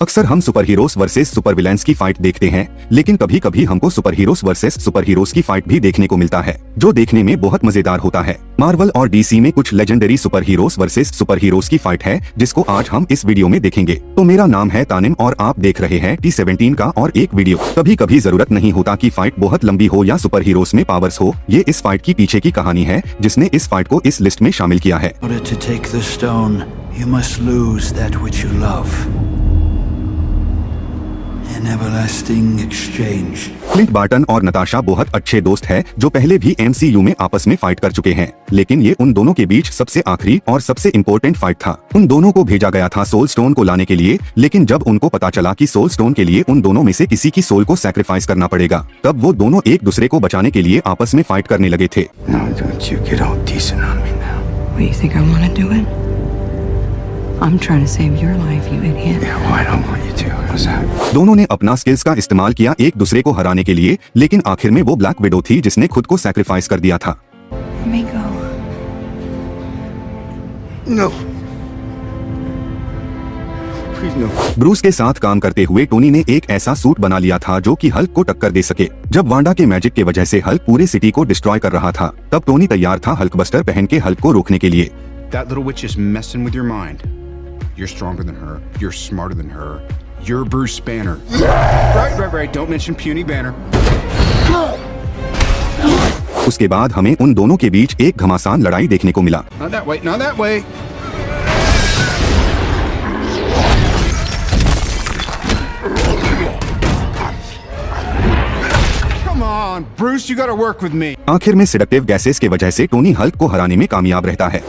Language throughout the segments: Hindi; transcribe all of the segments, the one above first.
अक्सर हम super heroes versus super villains की फाइट देखते हैं, लेकिन कभी कभी हमको super heroes versus super heroes की फाइट भी देखने को मिलता है, जो देखने में बहुत मजेदार होता है। मार्वल और डीसी में कुछ legendary super heroes versus super heroes की फाइट है, जिसको आज हम इस वीडियो में देखेंगे। तो मेरा नाम है तानिम और आप देख रहे हैं T17 का और एक वीडियो। कभी कभी जरूरत नहीं होता कि फाइट बहुत लंबी हो या सुपर हीरोज में पावर्स हो, ये इस फाइट की पीछे की कहानी है जिसने इस फाइट को इस लिस्ट में शामिल किया है। क्लिंट बार्टन और नताशा बहुत अच्छे दोस्त हैं, जो पहले भी MCU में आपस में फाइट कर चुके हैं, लेकिन ये उन दोनों के बीच सबसे आखिरी और सबसे इम्पोर्टेंट फाइट था। उन दोनों को भेजा गया था सोल स्टोन को लाने के लिए, लेकिन जब उनको पता चला कि सोल स्टोन के लिए उन दोनों में से किसी की सोल को सैक्रिफाइस करना पड़ेगा, तब वो दोनों एक दूसरे को बचाने के लिए आपस में फाइट करने लगे थे। I'm trying to save your life, you idiot. Yeah, well, I don't want you to. How's that? दोनों ने अपना स्किल्स का इस्तेमाल किया एक दूसरे को हराने के लिए, लेकिन आखिर में वो ब्लैक विडो थी जिसने खुद को सैक्रिफाइस कर दिया था। Let me go. No. Please no. Bruce के साथ काम करते हुए टोनी ने एक ऐसा सूट बना लिया था जो कि हल्क को टक्कर दे सके। जब वांडा के मैजिक के वजह से हल्क पूरे सिटी को डिस्ट्रॉय कर रहा था, तब टोनी तैयार था हल्क बस्टर पहन के हल्क को रोकने के लिए। That little witch is messing with your mind. You're stronger than her. You're smarter than her. You're Bruce Banner. Right. Don't mention puny Banner. उसके बाद हमें उन दोनों के बीच एक घमासान लड़ाई देखने को मिला। Not that way. Not that way. Come on, Bruce. You gotta work with me. आखिर में सेडक्टिव गैसेस के वजह से टोनी हल्क को हराने में कामयाब रहता है।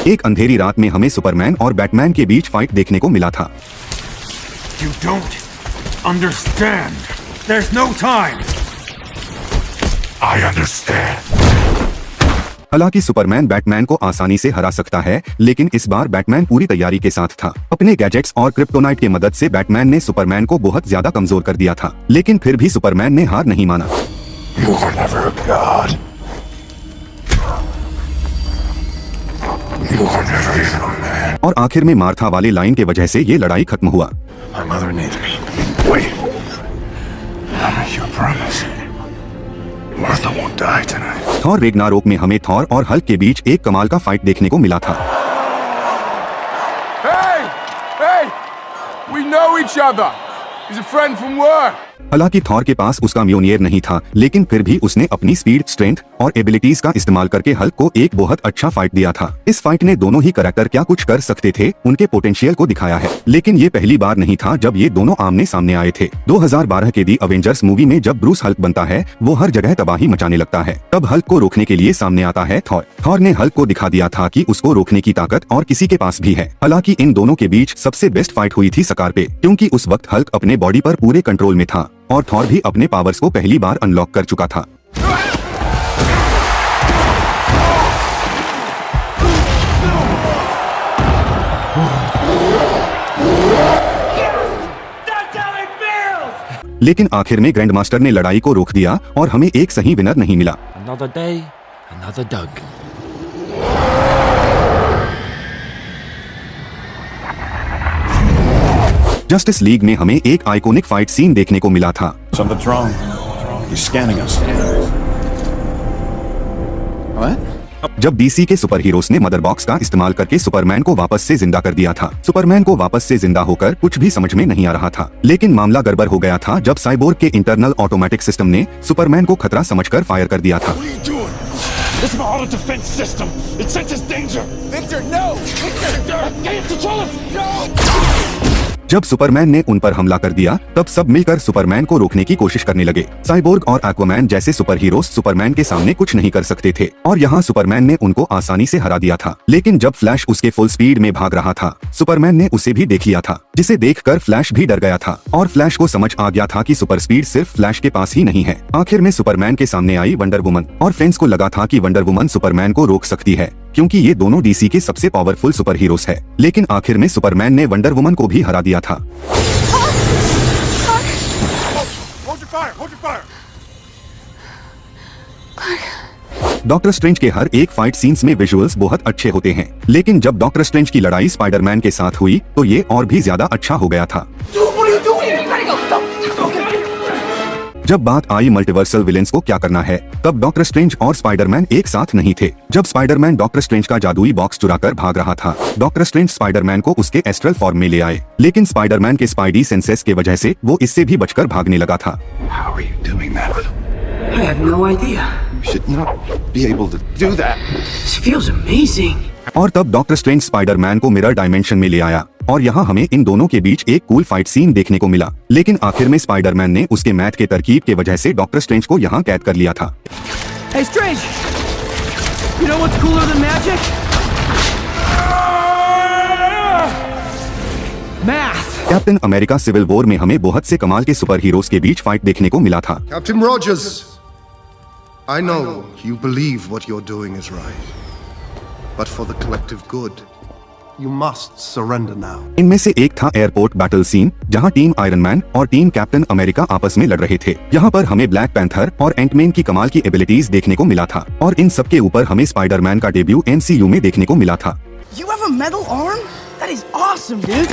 एक अंधेरी रात में हमें सुपरमैन और बैटमैन के बीच फाइट देखने को मिला था। You don't understand. There's no time. I understand. हालांकि सुपरमैन बैटमैन को आसानी से हरा सकता है, लेकिन इस बार बैटमैन पूरी तैयारी के साथ था। अपने गैजेट्स और क्रिप्टोनाइट की मदद से बैटमैन ने सुपरमैन को बहुत ज्यादा कमजोर कर दिया था, लेकिन फिर भी सुपरमैन ने हार नहीं माना। You were never a god. You were never even a man. और आखिर में मार्था वाले लाइन के वजह से ये लड़ाई खत्म हुआ। My mother needs me. Wait. I'll make you a promise. Martha won't die tonight. Thor Ragnarok में हमें थॉर और हल्क के बीच एक कमाल का फाइट देखने को मिला था। Hey! We know each other. He's a friend from work. हालांकि थॉर के पास उसका म्योनियर नहीं था, लेकिन फिर भी उसने अपनी स्पीड, स्ट्रेंथ और एबिलिटीज का इस्तेमाल करके हल्क को एक बहुत अच्छा फाइट दिया था। इस फाइट ने दोनों ही कैरेक्टर क्या कुछ कर सकते थे, उनके पोटेंशियल को दिखाया है, लेकिन ये पहली बार नहीं था जब ये दोनों आमने सामने आए थे। 2012 के दी अवेंजर्स मूवी में जब ब्रूस हल्क बनता है, वो हर जगह तबाही मचाने लगता है। तब हल्क को रोकने के लिए सामने आता है थॉर। थॉर ने हल्क को दिखा दिया था कि उसको रोकने की ताकत और किसी के पास भी है। हालांकि इन दोनों के बीच सबसे बेस्ट फाइट हुई थी सकार पे, क्योंकि उस वक्त हल्क अपने बॉडी पर पूरे कंट्रोल में था और थॉर भी अपने पावर्स को पहली बार अनलॉक कर चुका था। लेकिन आखिर में ग्रैंड मास्टर ने लड़ाई को रोक दिया और हमें एक सही विनर नहीं मिला। Another day, another Doug. Justice league में हमें एक आइकॉनिक फाइट सीन देखने को मिला था। Something's wrong. He's scanning us. What? जब डीसी के सुपर हीरोज ने मदर बॉक्स का इस्तेमाल करके सुपरमैन को वापस से जिंदा कर दिया था। सुपरमैन को वापस से जिंदा होकर कुछ भी समझ में नहीं आ रहा था, लेकिन मामला गड़बड़ हो गया था जब साइबोर्ग के इंटरनल ऑटोमेटिक सिस्टम ने सुपरमैन को खतरा समझकर फायर कर दिया था। It's an auto defense system. It senses danger. Victor, no! Victor! Can't control us. No! जब सुपरमैन ने उन पर हमला कर दिया, तब सब मिलकर सुपरमैन को रोकने की कोशिश करने लगे। साइबोर्ग और एक्वामैन जैसे सुपर हीरोज सुपरमैन के सामने कुछ नहीं कर सकते थे, और यहाँ सुपरमैन ने उनको आसानी से हरा दिया था। लेकिन जब फ्लैश उसके फुल स्पीड में भाग रहा था, सुपरमैन ने उसे भी देख लिया था, जिसे देखकर फ्लैश भी डर गया था, और फ्लैश को समझ आ गया था कि सुपर स्पीड सिर्फ फ्लैश के पास ही नहीं है। आखिर में सुपरमैन के सामने आई वंडर वुमन, और फैंस को लगा था कि वंडर वुमन सुपरमैन को रोक सकती है, क्योंकि ये दोनों डीसी के सबसे पावरफुल सुपर हीरोज है। लेकिन आखिर में सुपरमैन ने वंडर वुमन को भी हरा दिया था। Hold your fire. Hold your fire. Doctor strange के हर एक फाइट सीन्स में विजुअल्स बहुत अच्छे होते हैं, लेकिन जब डॉक्टर स्ट्रेंज की लड़ाई स्पाइडरमैन के साथ हुई तो ये और भी ज्यादा अच्छा हो गया था। जब बात आई मल्टीवर्सल विलेंस को क्या करना है, तब डॉक्टर स्ट्रेंज और स्पाइडरमैन एक साथ नहीं थे। जब स्पाइडरमैन डॉक्टर स्ट्रेंज का जादुई बॉक्स चुराकर भाग रहा था, डॉक्टर स्ट्रेंज स्पाइडरमैन को उसके एस्ट्रल फॉर्म में ले आए, लेकिन स्पाइडरमैन के स्पाइडी सेंसेस के वजह से वो इससे भी बचकर भागने लगा था। How are you doing that? I have no idea. You should not be able to do that. This feels amazing. और तब डॉक्टर स्ट्रेंज स्पाइडरमैन को मिरर डायमेंशन में ले आया और यहाँ हमें इन दोनों के बीच एक कूल फाइट सीन देखने को मिला, लेकिन आखिर में स्पाइडरमैन ने उसके मैथ के तरकीब के वजह से डॉक्टर स्ट्रेंज को यहाँ कैद कर लिया था। Hey, Strange! You know what's cooler than magic? Math! Captain America civil war में हमें बहुत से कमाल के सुपर हीरोज के बीच फाइट देखने को मिला था। Captain Rogers, I know you believe what you're doing is right, but for the collective good, you must surrender now. इनमें से एक था एयरपोर्ट बैटल सीन, जहां टीम आयरन मैन और टीम कैप्टन अमेरिका आपस में लड़ रहे थे। यहाँ पर हमें ब्लैक पैंथर और एंटमैन की कमाल की एबिलिटीज देखने को मिला था, और इन सब के ऊपर हमें स्पाइडरमैन का डेब्यू MCU में देखने को मिला था। You have a metal arm? That is awesome, dude!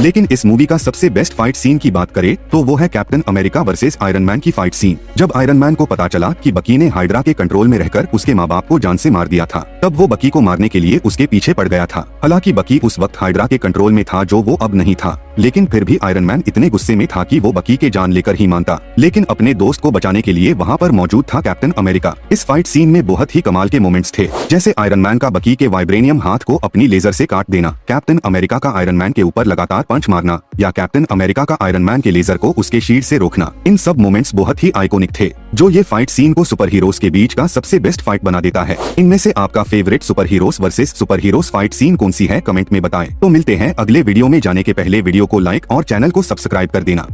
लेकिन इस मूवी का सबसे बेस्ट फाइट सीन की बात करें तो वो है captain America versus iron man की फाइट सीन। जब आयरन मैन को पता चला कि बकी ने हाइड्रा के कंट्रोल में रहकर उसके माँ बाप को जान से मार दिया था, तब वो बकी को मारने के लिए उसके पीछे पड़ गया था। हालांकि बकी उस वक्त हाइड्रा के कंट्रोल में था, जो वो अब नहीं था, लेकिन फिर भी आयरन मैन इतने गुस्से में था कि वो बकी के जान लेकर ही मानता, लेकिन अपने दोस्त को बचाने के लिए वहाँ पर मौजूद था कैप्टन अमेरिका। इस फाइट सीन में बहुत ही कमाल के मोमेंट्स थे, जैसे आयरन मैन का बकी के वाइब्रेनियम हाथ को अपनी लेजर से काट देना, कैप्टन अमेरिका का आयरन मैन के ऊपर लगातार पंच मारना, या कैप्टन अमेरिका का आयरन मैन के लेजर को उसके शील्ड से रोकना। इन सब मोमेंट्स बहुत ही आइकॉनिक थे, जो ये फाइट सीन को सुपर हीरोज के बीच का सबसे बेस्ट फाइट बना देता है। इनमें से आपका favourite super heroes versus super heroes fight scene कौन सी है, कमेंट में बताएं। तो मिलते हैं अगले वीडियो में। जाने के पहले वीडियो को लाइक और चैनल को सब्सक्राइब कर देना।